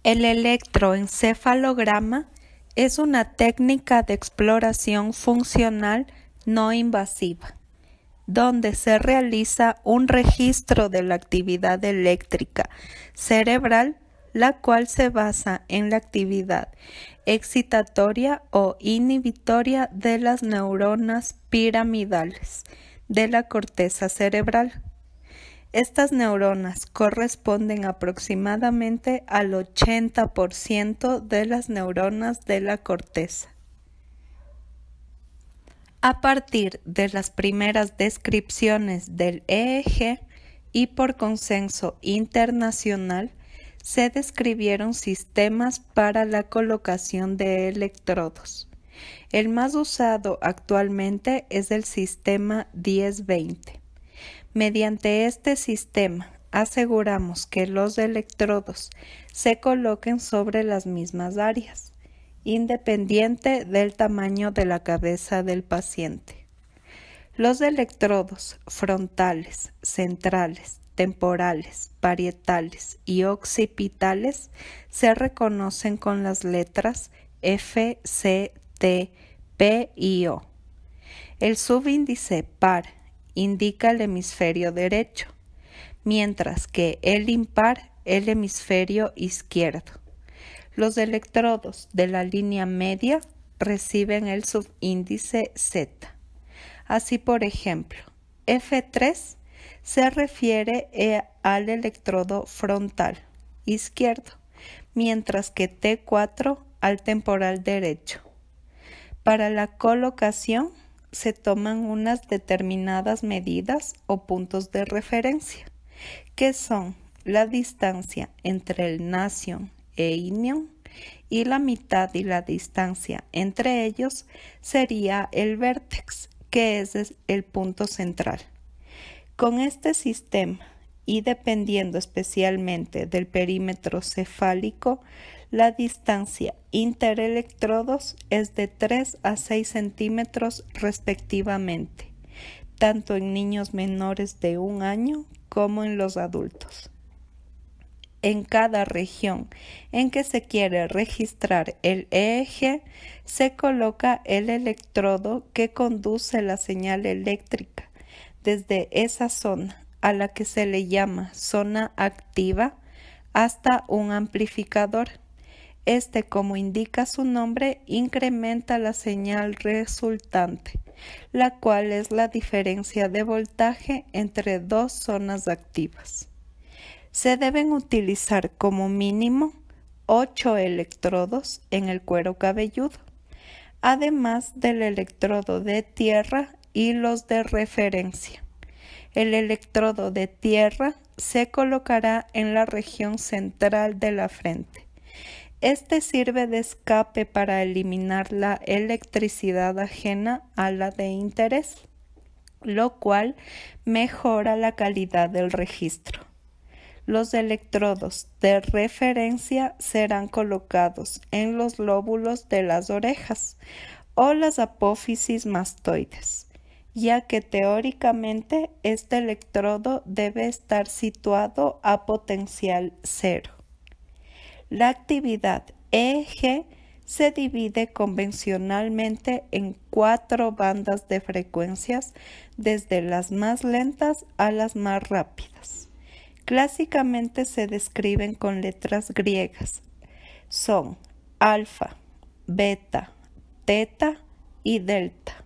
El electroencefalograma es una técnica de exploración funcional no invasiva, donde se realiza un registro de la actividad eléctrica cerebral, la cual se basa en la actividad excitatoria o inhibitoria de las neuronas piramidales de la corteza cerebral. Estas neuronas corresponden aproximadamente al 80% de las neuronas de la corteza. A partir de las primeras descripciones del EEG y por consenso internacional, se describieron sistemas para la colocación de electrodos. El más usado actualmente es el sistema 10-20. Mediante este sistema, aseguramos que los electrodos se coloquen sobre las mismas áreas, independiente del tamaño de la cabeza del paciente. Los electrodos frontales, centrales, temporales, parietales y occipitales se reconocen con las letras F, C, T, P y O. El subíndice par indica el hemisferio derecho, mientras que el impar el hemisferio izquierdo. Los electrodos de la línea media reciben el subíndice Z. Así, por ejemplo, F3 se refiere al electrodo frontal izquierdo, mientras que T4 al temporal derecho. Para la colocación se toman unas determinadas medidas o puntos de referencia, que son la distancia entre el nasion e ilion, y la mitad y la distancia entre ellos sería el vértex, que es el punto central. Con este sistema, y dependiendo especialmente del perímetro cefálico, la distancia interelectrodos es de 3 a 6 centímetros respectivamente, tanto en niños menores de 1 año como en los adultos. En cada región en que se quiere registrar el EEG, se coloca el electrodo que conduce la señal eléctrica desde esa zona, a la que se le llama zona activa, hasta un amplificador. Este, como indica su nombre, incrementa la señal resultante, la cual es la diferencia de voltaje entre dos zonas activas. Se deben utilizar como mínimo 8 electrodos en el cuero cabelludo, además del electrodo de tierra y los de referencia. El electrodo de tierra se colocará en la región central de la frente. Este sirve de escape para eliminar la electricidad ajena a la de interés, lo cual mejora la calidad del registro. Los electrodos de referencia serán colocados en los lóbulos de las orejas o las apófisis mastoides, ya que teóricamente este electrodo debe estar situado a potencial cero. La actividad EEG se divide convencionalmente en 4 bandas de frecuencias, desde las más lentas a las más rápidas. Clásicamente se describen con letras griegas. Son alfa, beta, teta y delta,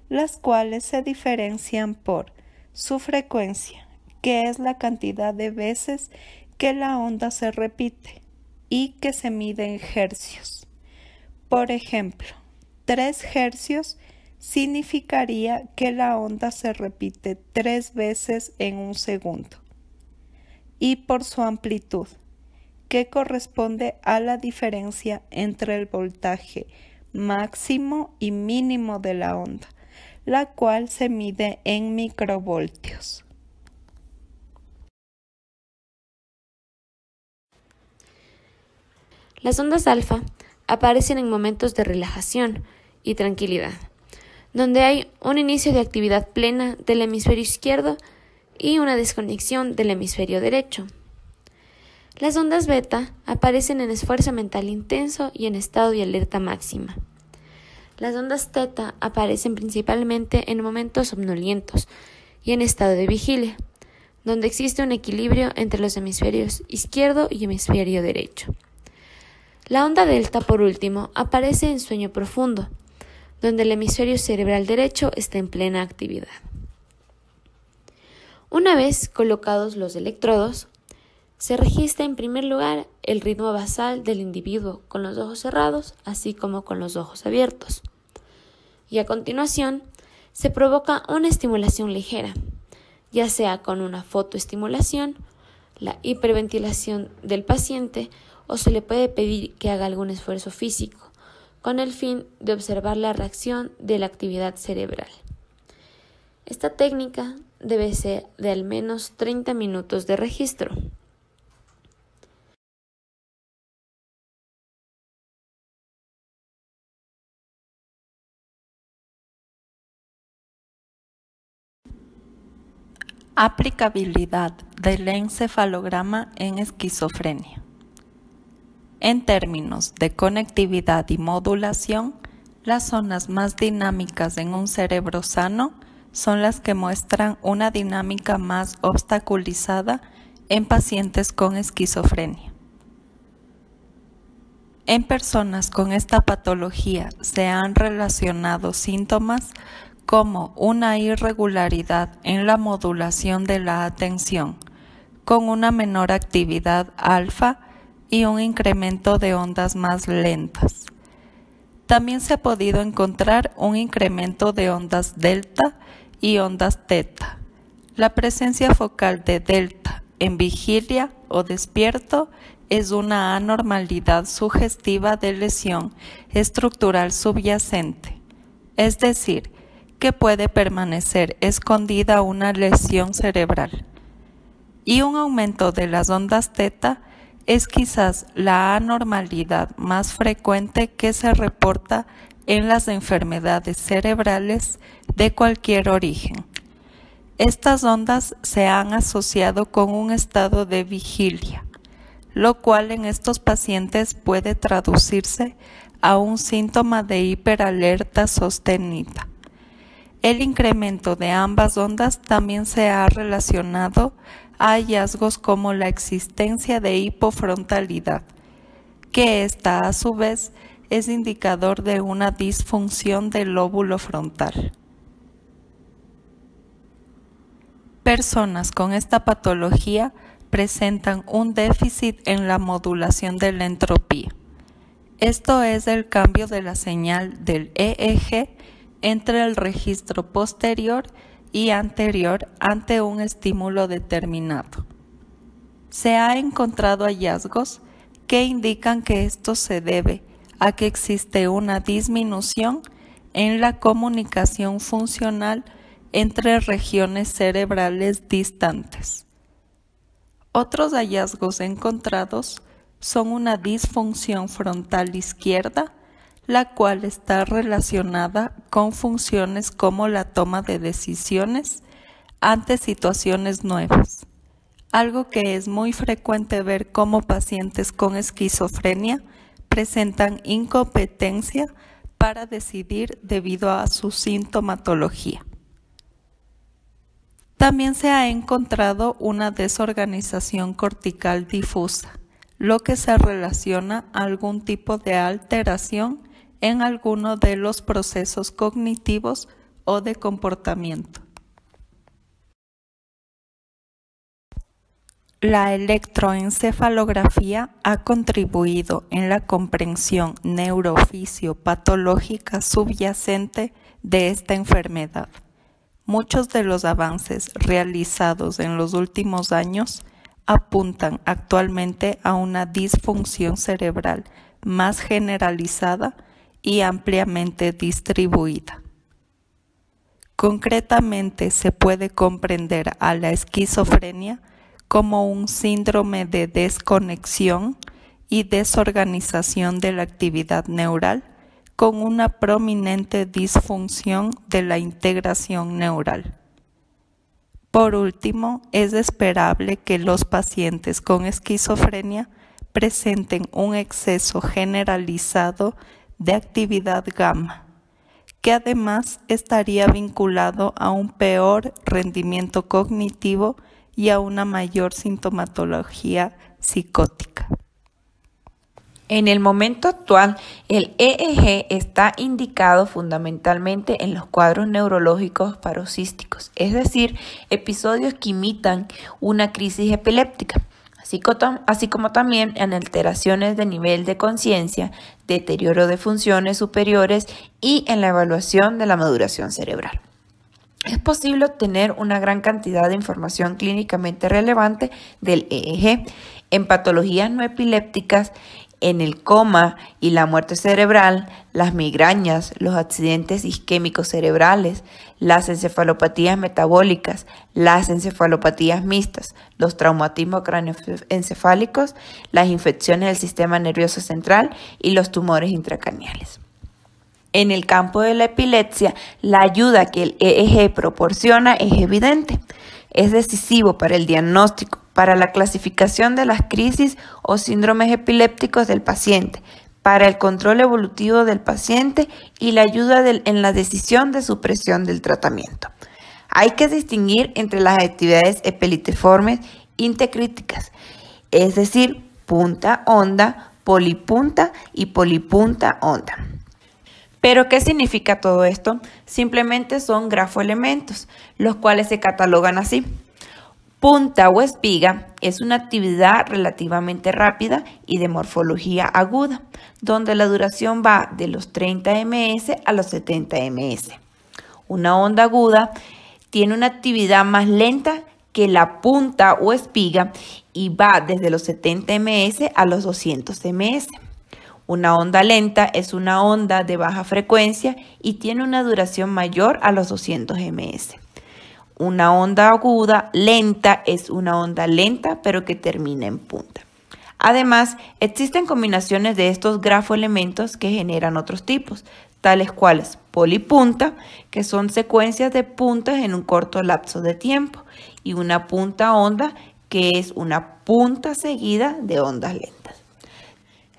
las cuales se diferencian por su frecuencia, que es la cantidad de veces que la onda se repite y que se mide en hercios. Por ejemplo, 3 hercios significaría que la onda se repite 3 veces en un segundo. Y por su amplitud, que corresponde a la diferencia entre el voltaje máximo y mínimo de la onda, la cual se mide en microvoltios. Las ondas alfa aparecen en momentos de relajación y tranquilidad, donde hay un inicio de actividad plena del hemisferio izquierdo y una desconexión del hemisferio derecho. Las ondas beta aparecen en esfuerzo mental intenso y en estado de alerta máxima. Las ondas teta aparecen principalmente en momentos somnolientos y en estado de vigilia, donde existe un equilibrio entre los hemisferios izquierdo y hemisferio derecho. La onda delta, por último, aparece en sueño profundo, donde el hemisferio cerebral derecho está en plena actividad. Una vez colocados los electrodos, se registra en primer lugar el ritmo basal del individuo con los ojos cerrados, así como con los ojos abiertos. Y a continuación, se provoca una estimulación ligera, ya sea con una fotoestimulación, la hiperventilación del paciente, o se le puede pedir que haga algún esfuerzo físico, con el fin de observar la reacción de la actividad cerebral. Esta técnica debe ser de al menos 30 minutos de registro. Aplicabilidad del encefalograma en esquizofrenia. En términos de conectividad y modulación, las zonas más dinámicas en un cerebro sano son las que muestran una dinámica más obstaculizada en pacientes con esquizofrenia. En personas con esta patología se han relacionado síntomas como una irregularidad en la modulación de la atención, con una menor actividad alfa y un incremento de ondas más lentas. También se ha podido encontrar un incremento de ondas delta y ondas teta. La presencia focal de delta en vigilia o despierto es una anormalidad sugestiva de lesión estructural subyacente, es decir, que puede permanecer escondida una lesión cerebral. Y un aumento de las ondas teta es quizás la anormalidad más frecuente que se reporta en las enfermedades cerebrales de cualquier origen. Estas ondas se han asociado con un estado de vigilia, lo cual en estos pacientes puede traducirse a un síntoma de hiperalerta sostenida. El incremento de ambas ondas también se ha relacionado a hallazgos como la existencia de hipofrontalidad, que esta a su vez es indicador de una disfunción del lóbulo frontal. Personas con esta patología presentan un déficit en la modulación de la entropía. Esto es el cambio de la señal del EEG entre el registro posterior y anterior ante un estímulo determinado. Se ha encontrado hallazgos que indican que esto se debe a que existe una disminución en la comunicación funcional entre regiones cerebrales distantes. Otros hallazgos encontrados son una disfunción frontal izquierda, la cual está relacionada con funciones como la toma de decisiones ante situaciones nuevas, algo que es muy frecuente ver como pacientes con esquizofrenia presentan incompetencia para decidir debido a su sintomatología. También se ha encontrado una desorganización cortical difusa, lo que se relaciona a algún tipo de alteración en alguno de los procesos cognitivos o de comportamiento. La electroencefalografía ha contribuido en la comprensión neurofisiopatológica subyacente de esta enfermedad. Muchos de los avances realizados en los últimos años apuntan actualmente a una disfunción cerebral más generalizada y ampliamente distribuida. Concretamente, se puede comprender a la esquizofrenia como un síndrome de desconexión y desorganización de la actividad neural con una prominente disfunción de la integración neural. Por último, es esperable que los pacientes con esquizofrenia presenten un exceso generalizado de actividad gamma, que además estaría vinculado a un peor rendimiento cognitivo y a una mayor sintomatología psicótica. En el momento actual, el EEG está indicado fundamentalmente en los cuadros neurológicos paroxísticos, es decir, episodios que imitan una crisis epiléptica, así como también en alteraciones de nivel de conciencia, deterioro de funciones superiores y en la evaluación de la maduración cerebral. Es posible obtener una gran cantidad de información clínicamente relevante del EEG en patologías no epilépticas, en el coma y la muerte cerebral, las migrañas, los accidentes isquémicos cerebrales, las encefalopatías metabólicas, las encefalopatías mixtas, los traumatismos cráneoencefálicos, las infecciones del sistema nervioso central y los tumores intracraneales. En el campo de la epilepsia, la ayuda que el EEG proporciona es evidente. Es decisivo para el diagnóstico, para la clasificación de las crisis o síndromes epilépticos del paciente, para el control evolutivo del paciente y la ayuda en la decisión de supresión del tratamiento. Hay que distinguir entre las actividades epiléptiformes intercríticas, es decir, punta onda, polipunta y polipunta onda. ¿Pero qué significa todo esto? Simplemente son grafoelementos, los cuales se catalogan así. Punta o espiga es una actividad relativamente rápida y de morfología aguda, donde la duración va de los 30 ms a los 70 ms. Una onda aguda tiene una actividad más lenta que la punta o espiga y va desde los 70 ms a los 200 ms. Una onda lenta es una onda de baja frecuencia y tiene una duración mayor a los 200 ms. Una onda aguda lenta es una onda lenta pero que termina en punta. Además, existen combinaciones de estos grafoelementos que generan otros tipos, tales cuales polipunta, que son secuencias de puntas en un corto lapso de tiempo, y una punta onda, que es una punta seguida de ondas lentas.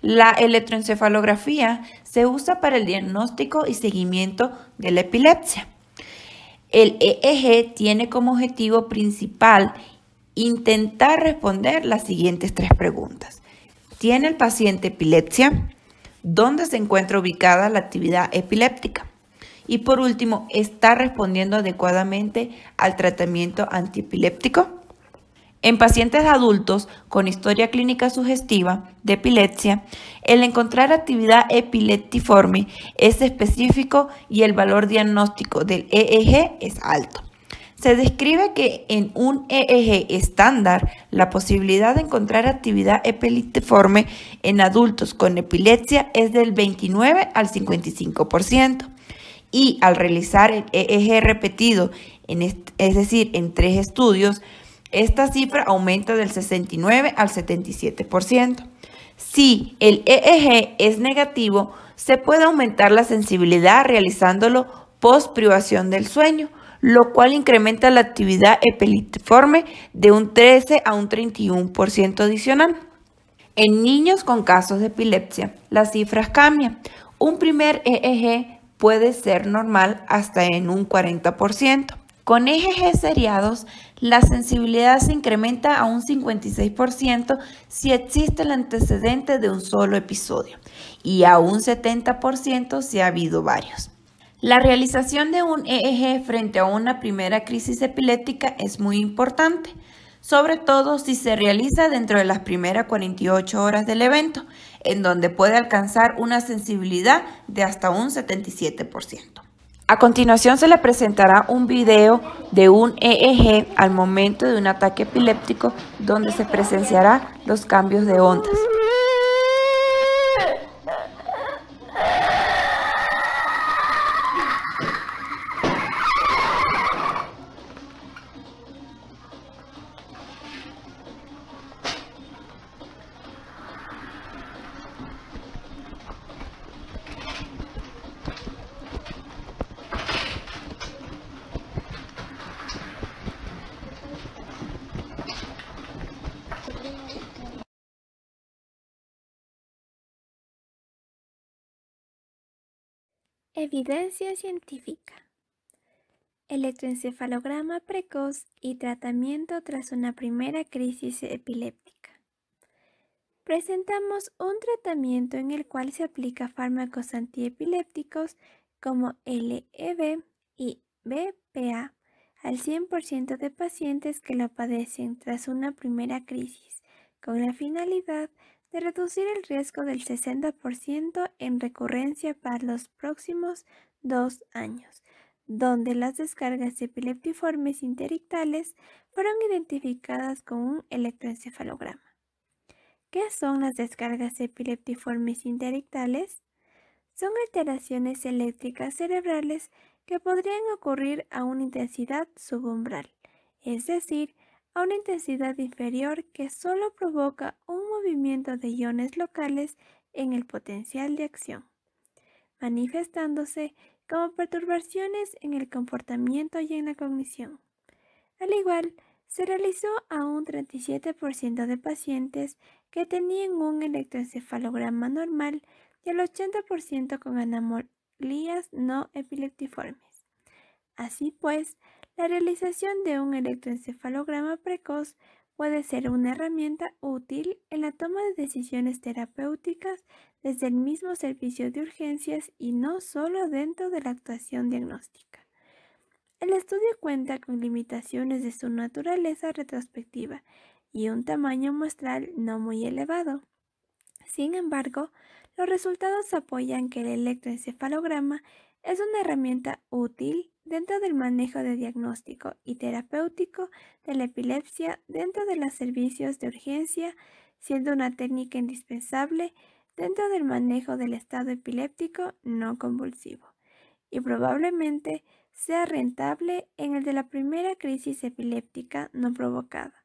La electroencefalografía se usa para el diagnóstico y seguimiento de la epilepsia. El EEG tiene como objetivo principal intentar responder las siguientes 3 preguntas. ¿Tiene el paciente epilepsia? ¿Dónde se encuentra ubicada la actividad epiléptica? Y por último, ¿está respondiendo adecuadamente al tratamiento antiepiléptico? En pacientes adultos con historia clínica sugestiva de epilepsia, el encontrar actividad epileptiforme es específico y el valor diagnóstico del EEG es alto. Se describe que en un EEG estándar, la posibilidad de encontrar actividad epileptiforme en adultos con epilepsia es del 29 al 55%. Y al realizar el EEG repetido, es decir, en 3 estudios, esta cifra aumenta del 69 al 77%. Si el EEG es negativo, se puede aumentar la sensibilidad realizándolo post privación del sueño, lo cual incrementa la actividad epileptiforme de un 13 a un 31% adicional. En niños con casos de epilepsia, las cifras cambian. Un primer EEG puede ser normal hasta en un 40%. Con EEG seriados, la sensibilidad se incrementa a un 56% si existe el antecedente de un solo episodio y a un 70% si ha habido varios. La realización de un EEG frente a una primera crisis epiléptica es muy importante, sobre todo si se realiza dentro de las primeras 48 horas del evento, en donde puede alcanzar una sensibilidad de hasta un 77%. A continuación se le presentará un video de un EEG al momento de un ataque epiléptico donde se presenciará los cambios de ondas. Evidencia científica. Electroencefalograma precoz y tratamiento tras una primera crisis epiléptica. Presentamos un tratamiento en el cual se aplica fármacos antiepilépticos como LEV y BPA al 100% de pacientes que lo padecen tras una primera crisis, con la finalidad de reducir el riesgo del 60% en recurrencia para los próximos 2 años, donde las descargas epileptiformes interictales fueron identificadas con un electroencefalograma. ¿Qué son las descargas epileptiformes interictales? Son alteraciones eléctricas cerebrales que podrían ocurrir a una intensidad subumbral, es decir, a una intensidad inferior que solo provoca un movimiento de iones locales en el potencial de acción, manifestándose como perturbaciones en el comportamiento y en la cognición. Al igual, se realizó a un 37% de pacientes que tenían un electroencefalograma normal y al 80% con anomalías no epileptiformes. Así pues, la realización de un electroencefalograma precoz puede ser una herramienta útil en la toma de decisiones terapéuticas desde el mismo servicio de urgencias y no solo dentro de la actuación diagnóstica. El estudio cuenta con limitaciones de su naturaleza retrospectiva y un tamaño muestral no muy elevado. Sin embargo, los resultados apoyan que el electroencefalograma es una herramienta útil dentro del manejo de diagnóstico y terapéutico de la epilepsia dentro de los servicios de urgencia, siendo una técnica indispensable dentro del manejo del estado epiléptico no convulsivo, y probablemente sea rentable en el de la primera crisis epiléptica no provocada,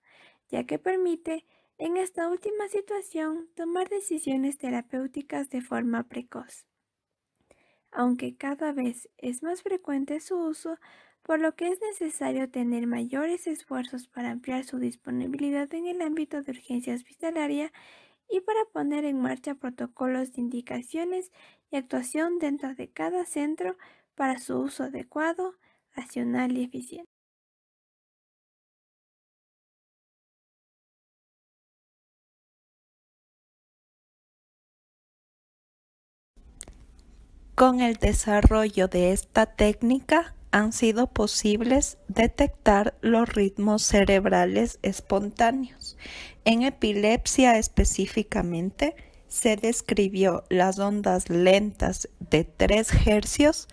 ya que permite, en esta última situación, tomar decisiones terapéuticas de forma precoz. Aunque cada vez es más frecuente su uso, por lo que es necesario tener mayores esfuerzos para ampliar su disponibilidad en el ámbito de urgencia hospitalaria y para poner en marcha protocolos de indicaciones y actuación dentro de cada centro para su uso adecuado, racional y eficiente. Con el desarrollo de esta técnica han sido posibles detectar los ritmos cerebrales espontáneos. En epilepsia específicamente, se describió las ondas lentas de 3 Hz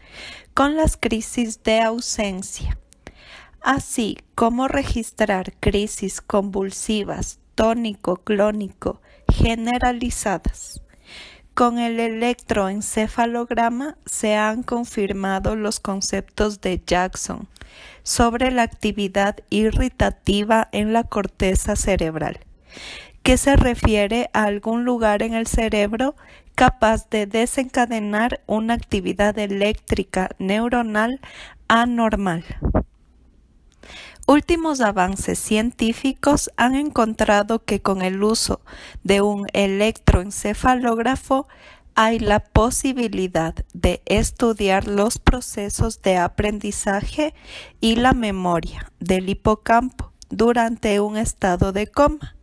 con las crisis de ausencia, así como registrar crisis convulsivas tónico-clónico generalizadas. Con el electroencefalograma se han confirmado los conceptos de Jackson sobre la actividad irritativa en la corteza cerebral, que se refiere a algún lugar en el cerebro capaz de desencadenar una actividad eléctrica neuronal anormal. Últimos avances científicos han encontrado que con el uso de un electroencefalógrafo hay la posibilidad de estudiar los procesos de aprendizaje y la memoria del hipocampo durante un estado de coma,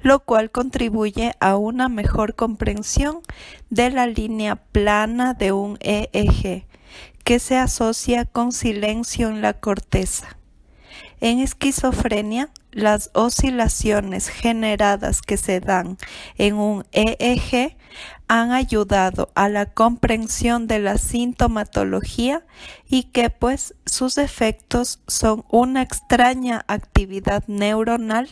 lo cual contribuye a una mejor comprensión de la línea plana de un EEG que se asocia con silencio en la corteza. En esquizofrenia, las oscilaciones generadas que se dan en un EEG han ayudado a la comprensión de la sintomatología y que sus efectos son una extraña actividad neuronal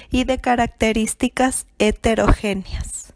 y de características heterogéneas.